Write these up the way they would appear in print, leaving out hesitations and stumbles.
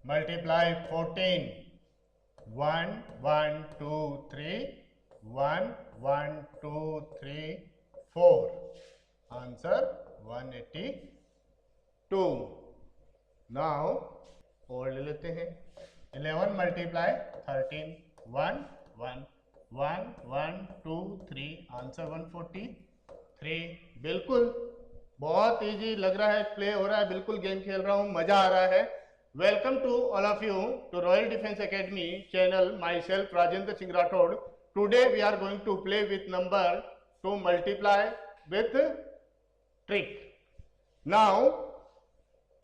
Multiply 14, 1 1 2 3, 1 1 2 3 4, answer 182। Now और ले लेते हैं 11 मल्टीप्लाई 13, 1 1 1 1 2 3, आंसर 143। बिल्कुल बहुत इजी लग रहा है, प्ले हो रहा है, बिल्कुल गेम खेल रहा हूं, मजा आ रहा है। Welcome to all of you to royal defence academy channel, myself Rajendra Singh Rathore. Today we are going to play with number to multiply with trick. Now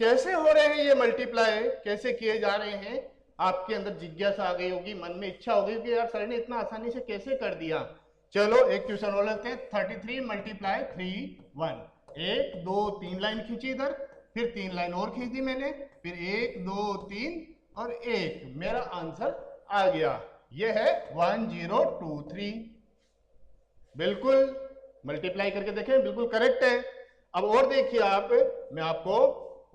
कैसे हो रहे हैं ये मल्टीप्लाई, कैसे किए जा रहे हैं, आपके अंदर जिज्ञासा आ गई होगी, मन में इच्छा होगी कि यार सर ने इतना आसानी से कैसे कर दिया। चलो एक क्वेश्चन और लेते हैं। 33 मल्टीप्लाई 3 1, 1 2 3 लाइन खींची इधर, फिर 3 लाइन और खींच दी मैंने, फिर 1 2 3 और 1, मेरा आंसर आ गया। ये है 1023। बिल्कुल मल्टीप्लाई करके देखें, बिल्कुल करेक्ट है। अब और देखिए आप, मैं आपको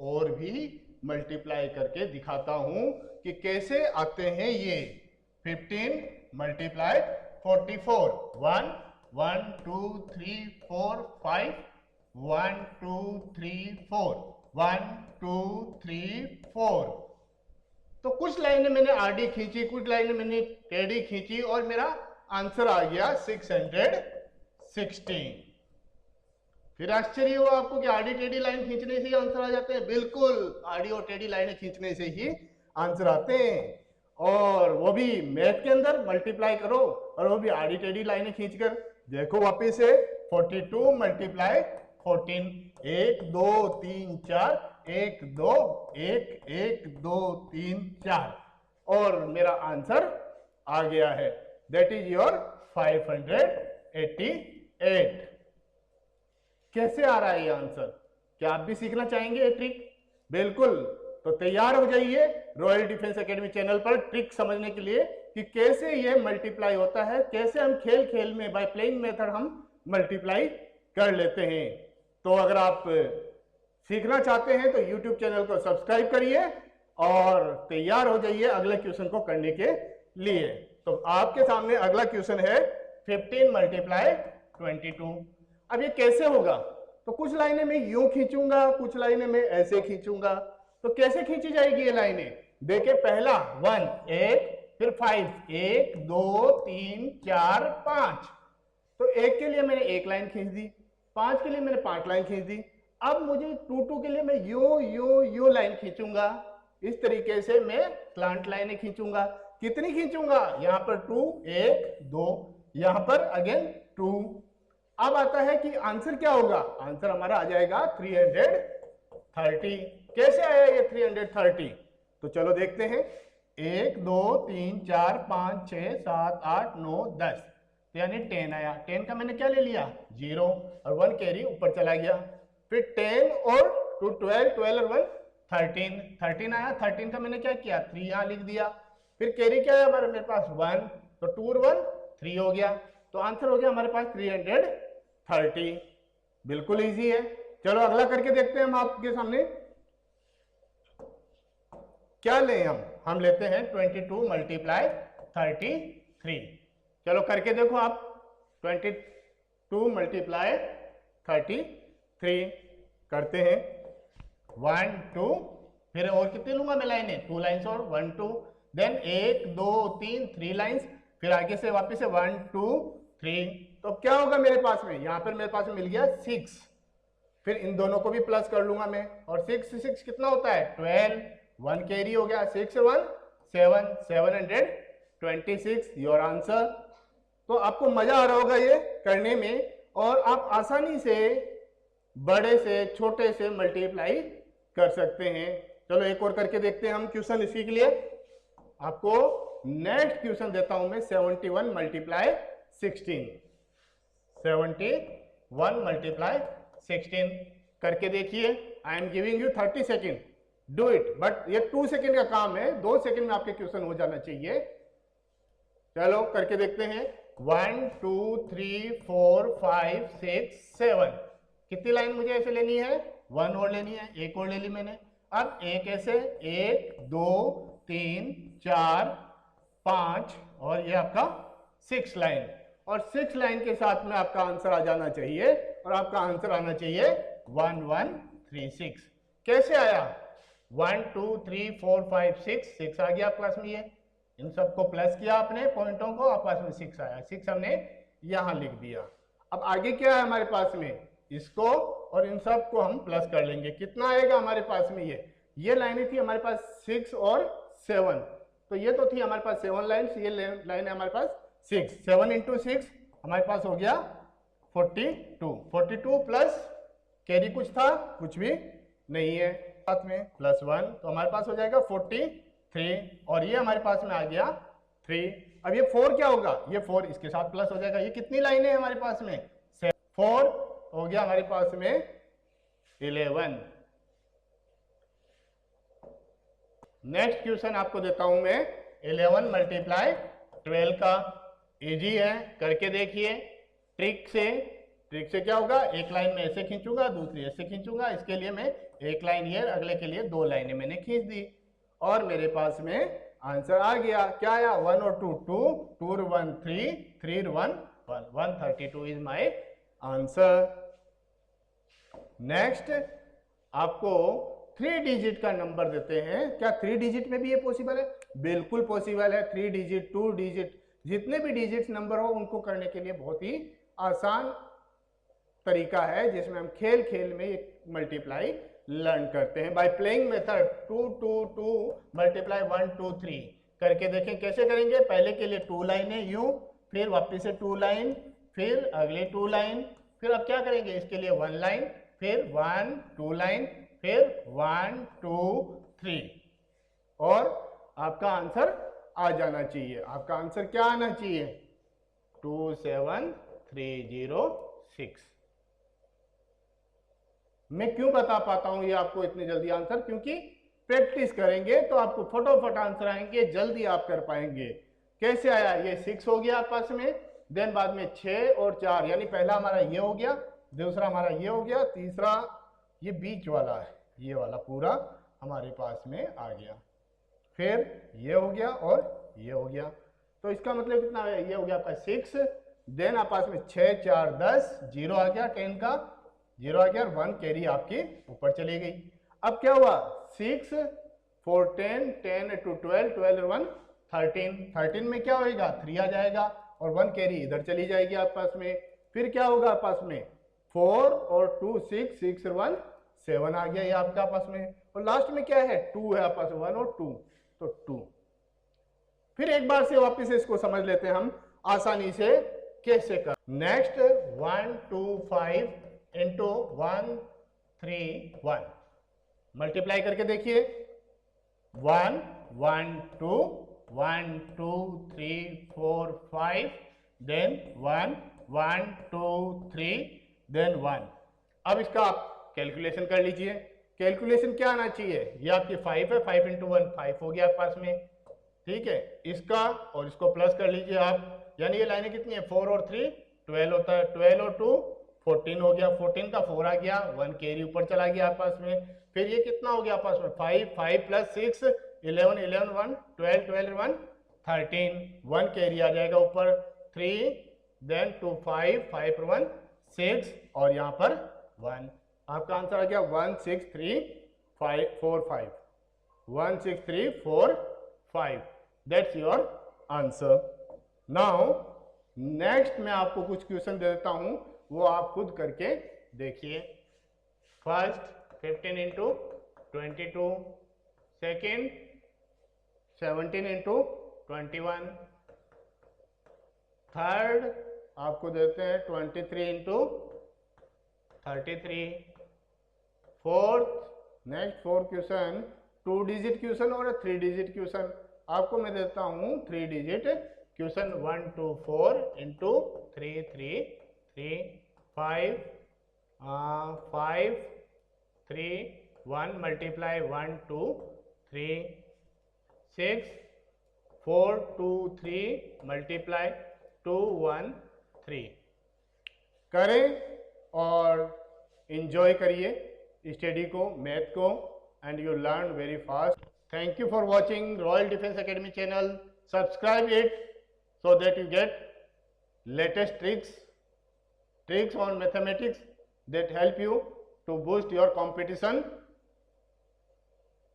और भी मल्टीप्लाई करके दिखाता हूं कि कैसे आते हैं ये। 15 मल्टीप्लाई 44, 1 1 2 3 4 5, 1 2 3 4, 1 2 3 4। तो कुछ लाइनें मैंने आडी खींची, कुछ लाइनें मैंने टेढ़ी खींची और मेरा आंसर आ गया 616। फिर आश्चर्य हुआ आपको कि आडी टेढ़ी लाइन खींचने से ही आंसर आ जाते हैं। बिल्कुल आडी और टेढ़ी लाइनें खींचने से ही आंसर आते हैं, और वो भी मैथ के अंदर मल्टीप्लाई करो और वो भी आडी टेढ़ी लाइनें खींचकर। देखो वापिस से 42 मल्टीप्लाई 14, 1 2 3 4, 1 2 1 1 2 3 4, और मेरा आंसर आ गया है। That is your 588। कैसे आ रहा है ये आंसर? क्या आप भी सीखना चाहेंगे ये ट्रिक? बिल्कुल, तो तैयार हो जाइए रॉयल डिफेंस एकेडमी चैनल पर ट्रिक समझने के लिए कि कैसे ये मल्टीप्लाई होता है, कैसे हम खेल खेल में बाय प्लेइंग मेथड हम मल्टीप्लाई कर लेते हैं। तो अगर आप सीखना चाहते हैं तो यूट्यूब चैनल को सब्सक्राइब करिए और तैयार हो जाइए अगले क्वेश्चन को करने के लिए। तो आपके सामने अगला क्वेश्चन है 15 मल्टीप्लाई 22। अब ये कैसे होगा? तो कुछ लाइनें मैं यूं खींचूंगा, कुछ लाइनें मैं ऐसे खींचूंगा। तो कैसे खींची जाएगी ये लाइनें? देखिए पहला 1 1, फिर 5 1 2 3 4 5। तो 1 के लिए मैंने 1 लाइन खींच दी, 5 के लिए मैंने 5 लाइन खींच दी। अब मुझे 2 2 के लिए मैं यू लाइन खींचूंगा। इस तरीके से मैं स्लांट लाइनें खींचूंगा। कितनी खींचूंगा? यहाँ पर 2 1 2, यहाँ पर अगेन 2। अब आता है कि आंसर क्या होगा? आंसर हमारा आ जाएगा 330। कैसे आया ये 330? तो चलो देखते हैं। 1 2 3 4 5 6 7 8 9 10, तो यानी 10 आया। 10 का मैंने क्या ले लिया? 0, और 1 कैरी ऊपर चला गया। फिर 10 और 2 12, 12 और 1 13, 13 आया। 13 का मैंने क्या किया? 3 यहाँ लिख दिया। फिर कैरी क्या है हमारे मेरे पास? 1, तो 2 और 1 3 हो गया। तो आंसर हो गया हमारे पास 330। बिल्कुल इजी है। चलो अगला करके देखते हैं हम आपके सामने। क्या लें हम लेते हैं 22 मल्टीप्लाई 33। चलो करके देखो आप। 22 मल्टीप्लाई 33 करते हैं। 1 2, फिर और कितने लूंगा मैं लाइनें? 2 लाइन्स और 1 2, देन 1 2 3 3 लाइन्स, फिर आगे से वापस से 1 2 3। तो क्या होगा मेरे पास में? यहाँ पर मेरे पास में मिल गया 6। फिर इन दोनों को भी प्लस कर लूंगा मैं, और 6 से 6 कितना होता है? 12, 1 कैरी हो गया। 6 1 7, 726 योर आंसर। तो आपको मजा आ रहा होगा ये करने में, और आप आसानी से बड़े से छोटे से मल्टीप्लाई कर सकते हैं। चलो एक और करके देखते हैं हम क्वेश्चन इसी के लिए। आपको नेक्स्ट क्वेश्चन देता हूं मैं 71 मल्टीप्लाई 16। 71 मल्टीप्लाई 16 करके देखिए। I am giving you 30 second, do it. But ये 2 सेकेंड का काम है, 2 सेकेंड में आपके क्वेश्चन हो जाना चाहिए। चलो करके देखते हैं। 1 2 3 4 5 6 7, कितनी लाइन मुझे ऐसे लेनी है? 1 और लेनी है, 1 और ले ली मैंने। अब एक ऐसे 1 2 3 4 5 और ये आपका 6 लाइन, और 6 लाइन के साथ में आपका आंसर आ जाना चाहिए, और आपका आंसर आना चाहिए 1136। कैसे आया? 1 2 3 4 5 6 आ गया पास में, ये इन सबको प्लस किया आपने पॉइंटों को, आप पास में 6 आया, 6 हमने यहां लिख दिया। अब आगे क्या है हमारे पास में, इसको और इन सब को हम प्लस कर लेंगे, कितना आएगा हमारे पास में, ये लाइनें थी हमारे पास 6 और 7, तो ये तो थी हमारे पास 7 लाइन, ये लाइन है हमारे पास 6, 7 इंटू 6 हमारे पास हो गया 42, 42 प्लस कैरी कुछ था, कुछ भी नहीं है, साथ में +1, तो हमारे पास हो जाएगा 43, और ये हमारे पास में आ गया 3। अब ये 4 क्या होगा, ये 4 इसके साथ प्लस हो जाएगा। ये कितनी लाइनें हैं हमारे पास में, 4 हो गया हमारे पास में 11। नेक्स्ट क्वेश्चन आपको देता हूं मैं, 11 मल्टीप्लाई 12 का। इजी है, करके देखिए ट्रिक से। ट्रिक से क्या होगा, एक लाइन में ऐसे खींचूंगा, दूसरी ऐसे खींचूंगा, इसके लिए मैं एक लाइन ये, अगले के लिए 2 लाइनें मैंने खींच दी, और मेरे पास में आंसर आ गया। क्या आया, 1 और 2 2, 2 और 1 3, 3 और 1 1, 132 इज माय आंसर। नेक्स्ट आपको 3 डिजिट का नंबर देते हैं। क्या 3 डिजिट में भी ये पॉसिबल है? बिल्कुल पॉसिबल है। 3 डिजिट, 2 डिजिट, जितने भी डिजिट नंबर हो उनको करने के लिए बहुत ही आसान तरीका है, जिसमें हम खेल खेल में एक मल्टीप्लाई लर्न करते हैं बाय प्लेइंग मेथड। 2 2 2 मल्टीप्लाई 1 2 3 करके देखें कैसे करेंगे। पहले के लिए 2 लाइनें यूं, फिर वापस से 2 लाइन, फिर अगले 2 लाइन, फिर अब क्या करेंगे, इसके लिए 1 लाइन, फिर 1 2 लाइन, फिर 1 2 3, और आपका आंसर आ जाना चाहिए। आपका आंसर क्या आना चाहिए, 27306। मैं क्यों बता पाता हूं ये आपको इतनी जल्दी आंसर, क्योंकि प्रैक्टिस करेंगे तो आपको फटाफट आंसर आएंगे, जल्दी आप कर पाएंगे। कैसे आया, ये 6 हो गया आपस में, देन बाद में 6 और 4, यानी पहला हमारा ये हो गया, दूसरा हमारा ये हो गया, तीसरा ये बीच वाला है, ये वाला पूरा हमारे पास में आ गया, फिर ये हो गया और ये हो गया। तो इसका मतलब कितना है, ये हो गया आपका 6, देन आपस में 6 4 10, 0 आ गया, 10 का 0 आ गया, 1 कैरी आपकी ऊपर चली गई। अब क्या हुआ, 6 4 10, 10 2 12, 12 और 1 13, 13 में क्या होएगा, 3 आ जाएगा, और 1 कैरी इधर चली जाएगी आपस में। फिर क्या होगा आपस में, 4 और 2 6, 6 और 1 7 आ गया ये आपका आपस में, और लास्ट में क्या है, 2 है आपस में, 1 और 2, तो 2। फिर एक बार से वापस इसको समझ लेते हैं हम आसानी से कैसे कर। नेक्स्ट 1 2 5 इंटू 1 3 1 मल्टीप्लाई करके देखिए, 1 1 2 1 2 3 4 5, देन 1 1 2 3, देन 1। अब इसका आप कैलकुलेशन कर लीजिए। कैलकुलेशन क्या आना चाहिए, ये आपकी 5 है, 5 इंटू 1 5 हो गया पास में, ठीक है। इसका और इसको प्लस कर लीजिए आप, यानी ये लाइनें कितनी है, 4 और 3 12 होता है, 12 और 2 14 हो गया, 14 का 4 आ गया, 1 कैरी ऊपर चला गया आपस में। फिर ये कितना हो गया आपस में, 5 5 प्लस 6 11 11 1 12 12 1 13, 1 कैरी आ जाएगा ऊपर, 3, देन 2 5 5 और 1 6, और यहाँ पर 1। आपका आंसर आ गया 16345, 16345, that's your answer. Now next मैं आपको कुछ क्वेश्चन दे देता हूं, वो आप खुद करके देखिए। First 15 into 22, second 17 into 21, third आपको देते हैं 23 into 33, fourth, next 4 question 2 digit question और 3 डिजिट क्वेश्चन। आपको मैं देता हूं 3 digit question, 1 2 4 into 3 3 3 5 5 3 1 multiply 1 2 3 6 4 2 3 multiply 2 1 3। करें और इंजॉय करिए स्टडी को, मैथ को, and you learn very fast. Thank you for watching Royal Defense Academy channel. Subscribe it so that you get latest tricks on mathematics that help you to boost your competition